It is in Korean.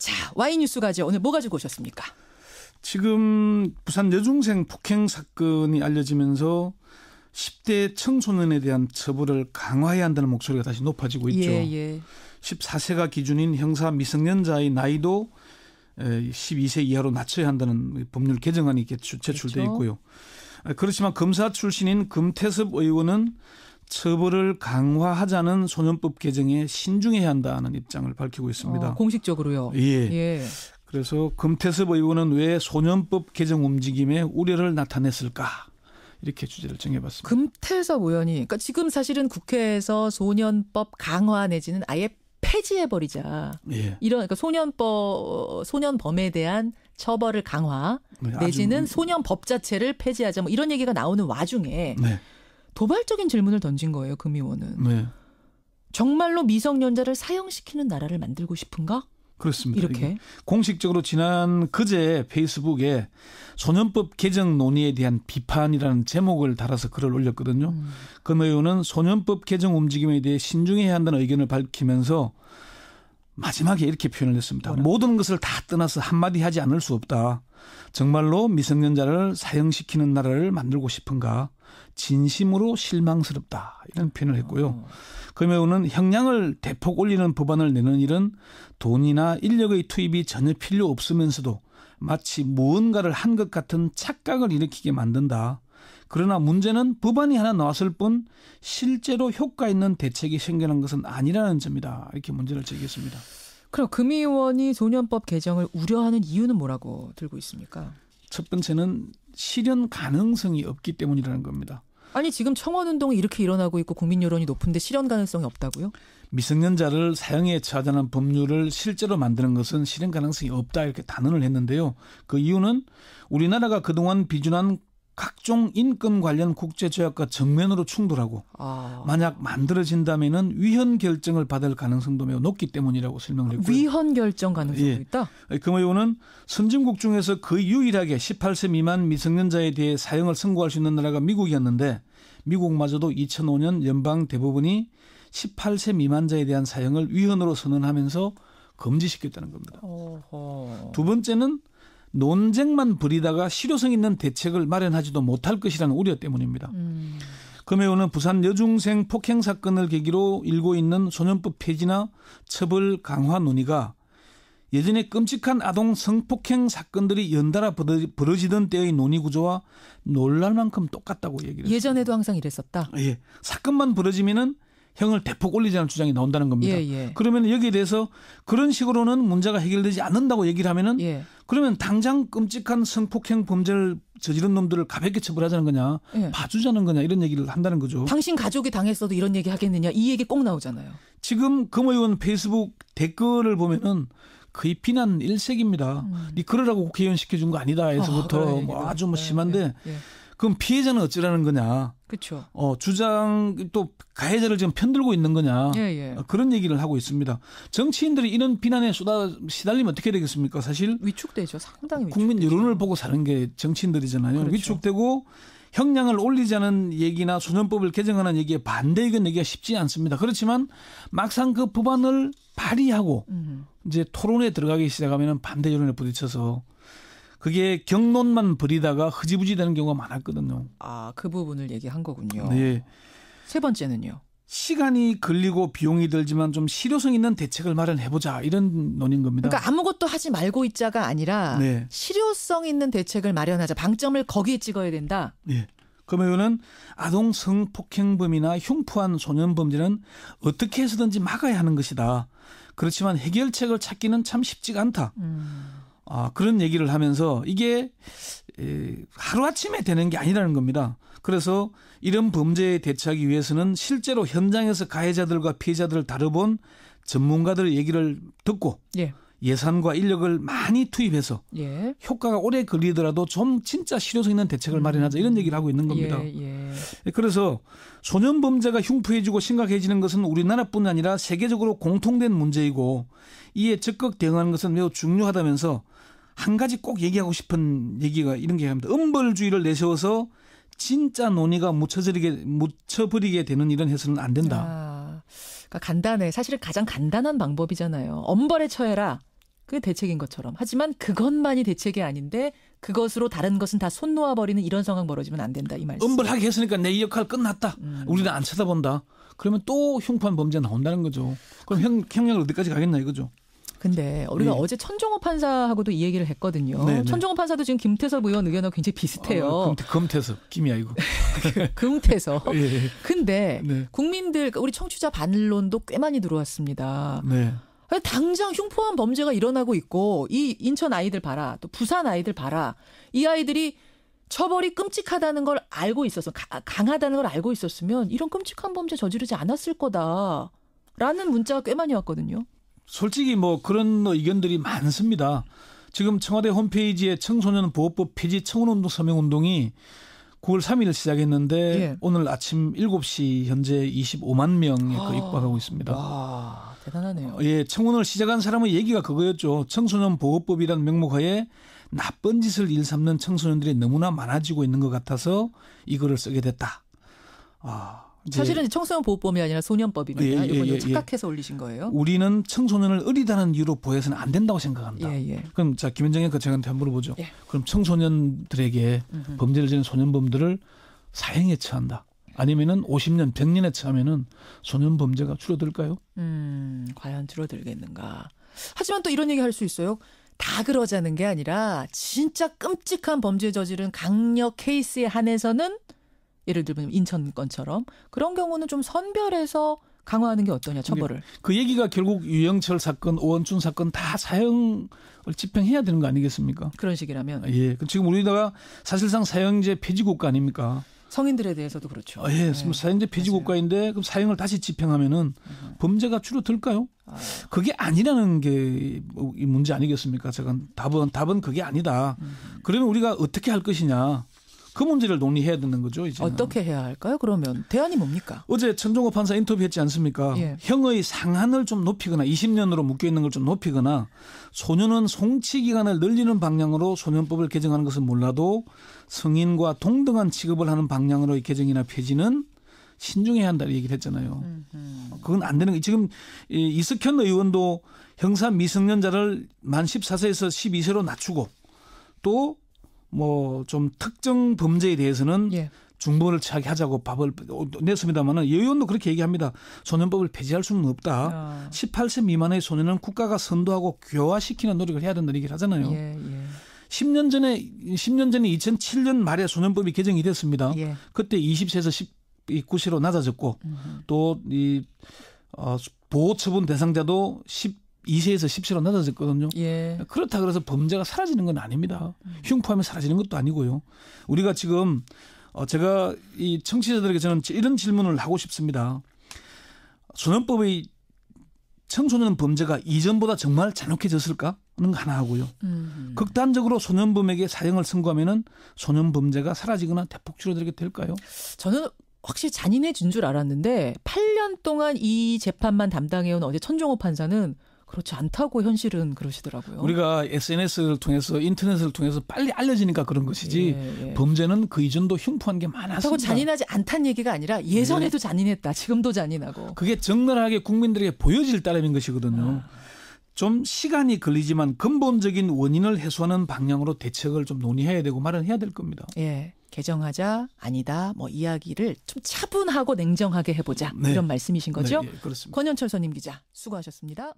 자, Y뉴스 가죠. 오늘 뭐 가지고 오셨습니까? 지금 부산 여중생 폭행 사건이 알려지면서 10대 청소년에 대한 처벌을 강화해야 한다는 목소리가 다시 높아지고 있죠. 예. 14세가 기준인 형사 미성년자의 나이도 12세 이하로 낮춰야 한다는 법률 개정안이 제출돼 있고요. 그렇지만 검사 출신인 금태섭 의원은 처벌을 강화하자는 소년법 개정에 신중해야 한다는 입장을 밝히고 있습니다. 공식적으로요? 예. 그래서 금태섭 의원은 왜 소년법 개정 움직임에 우려를 나타냈을까? 이렇게 주제를 정해봤습니다. 금태섭 의원이 그러니까 지금 사실은 국회에서 소년법 강화 내지는 아예 폐지해버리자. 예. 이런 그러니까 소년범에 대한 처벌을 강화 내지는 소년법 자체를 폐지하자 뭐 이런 얘기가 나오는 와중에 도발적인 질문을 던진 거예요. 금 의원은. 정말로 미성년자를 사형시키는 나라를 만들고 싶은가? 그렇습니다. 이렇게 공식적으로 지난 그제 페이스북에 소년법 개정 논의에 대한 비판이라는 제목을 달아서 글을 올렸거든요. 금 의원은 소년법 개정 움직임에 대해 신중해야 한다는 의견을 밝히면서 마지막에 이렇게 표현을 했습니다. 모든 것을 다 떠나서 한마디 하지 않을 수 없다. 정말로 미성년자를 사형시키는 나라를 만들고 싶은가? 진심으로 실망스럽다. 이런 표현을 했고요. 금 의원은 형량을 대폭 올리는 법안을 내는 일은 돈이나 인력의 투입이 전혀 필요 없으면서도 마치 무언가를 한 것 같은 착각을 일으키게 만든다. 그러나 문제는 법안이 하나 나왔을 뿐 실제로 효과 있는 대책이 생겨난 것은 아니라는 점이다. 이렇게 문제를 제기했습니다. 그럼 금 의원이 소년법 개정을 우려하는 이유는 뭐라고 들고 있습니까? 첫 번째는 실현 가능성이 없기 때문이라는 겁니다. 아니 지금 청원운동이 이렇게 일어나고 있고 국민 여론이 높은데 실현 가능성이 없다고요? 미성년자를 사형에 처하자는 법률을 실제로 만드는 것은 실현 가능성이 없다 이렇게 단언을 했는데요. 그 이유는 우리나라가 그동안 비준한 각종 인권 관련 국제조약과 정면으로 충돌하고 만약 만들어진다면 위헌 결정을 받을 가능성도 매우 높기 때문이라고 설명을 했고요. 위헌 결정 가능성도 있다? 금 의원은 선진국 중에서 거의 유일하게 18세 미만 미성년자에 대해 사형을 선고할 수 있는 나라가 미국이었는데 미국마저도 2005년 연방 대법원이 18세 미만자에 대한 사형을 위헌으로 선언하면서 금지시켰다는 겁니다. 두 번째는 논쟁만 벌이다가 실효성 있는 대책을 마련하지도 못할 것이라는 우려 때문입니다. 금 의원은 부산 여중생 폭행 사건을 계기로 일고 있는 소년법 폐지나 처벌 강화 논의가 예전에 끔찍한 아동 성폭행 사건들이 연달아 벌어지던 때의 논의 구조와 놀랄 만큼 똑같다고 얘기를 했습니다. 예전에도 항상 이랬었다? 예. 사건만 벌어지면은 형을 대폭 올리자는 주장이 나온다는 겁니다. 그러면 여기에 대해서 그런 식으로는 문제가 해결되지 않는다고 얘기를 하면은 그러면 당장 끔찍한 성폭행 범죄를 저지른 놈들을 가볍게 처벌하자는 거냐, 봐주자는 거냐 이런 얘기를 한다는 거죠. 당신 가족이 당했어도 이런 얘기 하겠느냐 이 얘기 꼭 나오잖아요. 지금 금 의원 페이스북 댓글을 보면은 거의 비난 일색입니다. 네 그러라고 국회의원 시켜준 거 아니다 해서부터 뭐 아주 뭐 심한데 그럼 피해자는 어쩌라는 거냐. 그렇죠. 주장 또 가해자를 지금 편들고 있는 거냐. 그런 얘기를 하고 있습니다. 정치인들이 이런 비난에 시달리면 어떻게 되겠습니까? 사실 위축되죠. 상당히 위축되죠. 국민 여론을 보고 사는 게 정치인들이잖아요. 그렇죠. 위축되고 형량을 올리자는 얘기나 소년법을 개정하는 얘기에 반대 의견 내기가 쉽지 않습니다. 그렇지만 막상 그 법안을 발의하고 이제 토론에 들어가기 시작하면 반대 여론에 부딪혀서 그게 경론만 벌이다가 흐지부지 되는 경우가 많았거든요. 그 부분을 얘기한 거군요. 네. 세 번째는요. 시간이 걸리고 비용이 들지만 좀 실효성 있는 대책을 마련해보자 이런 논의인 겁니다. 그러니까 아무것도 하지 말고 있자가 아니라 실효성 있는 대책을 마련하자. 방점을 거기에 찍어야 된다. 그 의원은 아동 성폭행범이나 흉포한 소년범죄는 어떻게 해서든지 막아야 하는 것이다. 그렇지만 해결책을 찾기는 참 쉽지가 않다. 그런 얘기를 하면서 이게 하루아침에 되는 게 아니라는 겁니다. 그래서 이런 범죄에 대처하기 위해서는 실제로 현장에서 가해자들과 피해자들을 다뤄본 전문가들의 얘기를 듣고 예산과 인력을 많이 투입해서 효과가 오래 걸리더라도 좀 진짜 실효성 있는 대책을 마련하자 이런 얘기를 하고 있는 겁니다. 그래서 소년범죄가 흉포해지고 심각해지는 것은 우리나라뿐 아니라 세계적으로 공통된 문제이고 이에 적극 대응하는 것은 매우 중요하다면서 한 가지 꼭 얘기하고 싶은 얘기가 이런 게 합니다. 음벌주의를 내세워서 진짜 논의가 묻혀버리게 되는 일은 해서는 안 된다. 그러니까 간단해. 사실은 가장 간단한 방법이잖아요. 엄벌에 처해라. 그게 대책인 것처럼. 하지만 그것만이 대책이 아닌데 그것으로 다른 것은 다 손 놓아버리는 이런 상황 벌어지면 안 된다 이 말씀. 엄벌하게 했으니까 내 역할 끝났다. 우리는 안 쳐다본다. 그러면 또 흉포한 범죄가 나온다는 거죠. 그럼 형량을 어디까지 가겠나 이거죠. 근데 우리가 어제 천종호 판사하고도 이 얘기를 했거든요. 네네. 천종호 판사도 지금 김태섭 의원 의견하고 굉장히 비슷해요. 금태섭, 김이야 이거. 금태섭. 예. 근데 네. 국민들, 우리 청취자 반론도 꽤 많이 들어왔습니다. 네. 당장 흉포한 범죄가 일어나고 있고 이 인천 아이들 봐라. 또 부산 아이들 봐라. 이 아이들이 처벌이 끔찍하다는 걸 알고 있어서 강하다는 걸 알고 있었으면 이런 끔찍한 범죄 저지르지 않았을 거다라는 문자가 꽤 많이 왔거든요. 솔직히 뭐 그런 의견들이 많습니다. 지금 청와대 홈페이지에 청소년 보호법 폐지 청원운동 서명운동이 9월 3일 시작했는데 예. 오늘 아침 7시 현재 25만 명에 거의 입각하고 있습니다. 와, 대단하네요. 예, 청원을 시작한 사람의 얘기가 그거였죠. 청소년 보호법이라는 명목하에 나쁜 짓을 일삼는 청소년들이 너무나 많아지고 있는 것 같아서 이거를 쓰게 됐다. 사실은 청소년 보호법이 아니라 소년법이니까 이걸 착각해서 올리신 거예요? 우리는 청소년을 어리다는 이유로 보호해서는 안 된다고 생각합니다. 그럼 자 김현정의 거쳐한테 한번 물어보죠. 그럼 청소년들에게 범죄를 저지른 소년범들을 사형에 처한다. 아니면은 50년, 100년에 처하면은 소년 범죄가 줄어들까요? 과연 줄어들겠는가. 하지만 또 이런 얘기 할 수 있어요. 다 그러자는 게 아니라 진짜 끔찍한 범죄 저지른 강력 케이스에 한해서는 예를 들면 인천 건처럼 그런 경우는 좀 선별해서 강화하는 게 어떠냐 처벌을. 그 얘기가 결국 유영철 사건, 오원춘 사건 다 사형을 집행해야 되는 거 아니겠습니까? 그런 식이라면. 예. 지금 우리나라가 사실상 사형제 폐지 국가 아닙니까? 성인들에 대해서도 그렇죠. 예. 네. 사형제 폐지 국가인데 그럼 사형을 다시 집행하면은 범죄가 줄어들까요? 그게 아니라는 게 문제 아니겠습니까? 제가 답은 그게 아니다. 그러면 우리가 어떻게 할 것이냐. 그 문제를 논의해야 되는 거죠. 이제는. 어떻게 해야 할까요? 그러면 대안이 뭡니까? 어제 천종호 판사 인터뷰했지 않습니까? 예. 형의 상한을 좀 높이거나 20년으로 묶여있는 걸 좀 높이거나 소년은 송치 기간을 늘리는 방향으로 소년법을 개정하는 것은 몰라도 성인과 동등한 취급을 하는 방향으로의 개정이나 폐지는 신중해야 한다는 얘기를 했잖아요. 그건 안 되는 거예요. 지금 이석현 의원도 형사 미성년자를 만 14세에서 12세로 낮추고 또 뭐 좀 특정 범죄에 대해서는 중벌을 취하게 하자고 법을 냈습니다만은 의원도 그렇게 얘기합니다. 소년법을 폐지할 수는 없다. 18세 미만의 소년은 국가가 선도하고 교화시키는 노력을 해야 된다는 얘기를 하잖아요. 10년 전에 2007년 말에 소년법이 개정이 됐습니다. 그때 20세에서 19세로 낮아졌고 또 이 보호 처분 대상자도 2세에서 10세로 낮아졌거든요. 그렇다 그래서 범죄가 사라지는 건 아닙니다. 흉포함이 사라지는 것도 아니고요. 우리가 지금 제가 이 청취자들에게 저는 이런 질문을 하고 싶습니다. 소년법의 청소년 범죄가 이전보다 정말 잔혹해졌을까? 하는 거 하나 하고요. 극단적으로 소년범에게 사형을 선고하면은 소년 범죄가 사라지거나 대폭 줄어들게 될까요? 저는 확실히 잔인해진 줄 알았는데 8년 동안 이 재판만 담당해온 어제 천종호 판사는 그렇지 않다고 현실은 그러시더라고요. 우리가 SNS를 통해서 인터넷을 통해서 빨리 알려지니까 그런 것이지 범죄는 그 이전도 흉포한 게 많았습니다. 그렇다고 잔인하지 않다는 얘기가 아니라 예전에도 잔인했다. 지금도 잔인하고. 그게 적나라하게 국민들에게 보여질 따름인 것이거든요. 좀 시간이 걸리지만 근본적인 원인을 해소하는 방향으로 대책을 좀 논의해야 되고 마련해야 될 겁니다. 개정하자 아니다 뭐 이야기를 좀 차분하고 냉정하게 해보자 이런 말씀이신 거죠? 그렇습니다. 권현철 선임 기자 수고하셨습니다.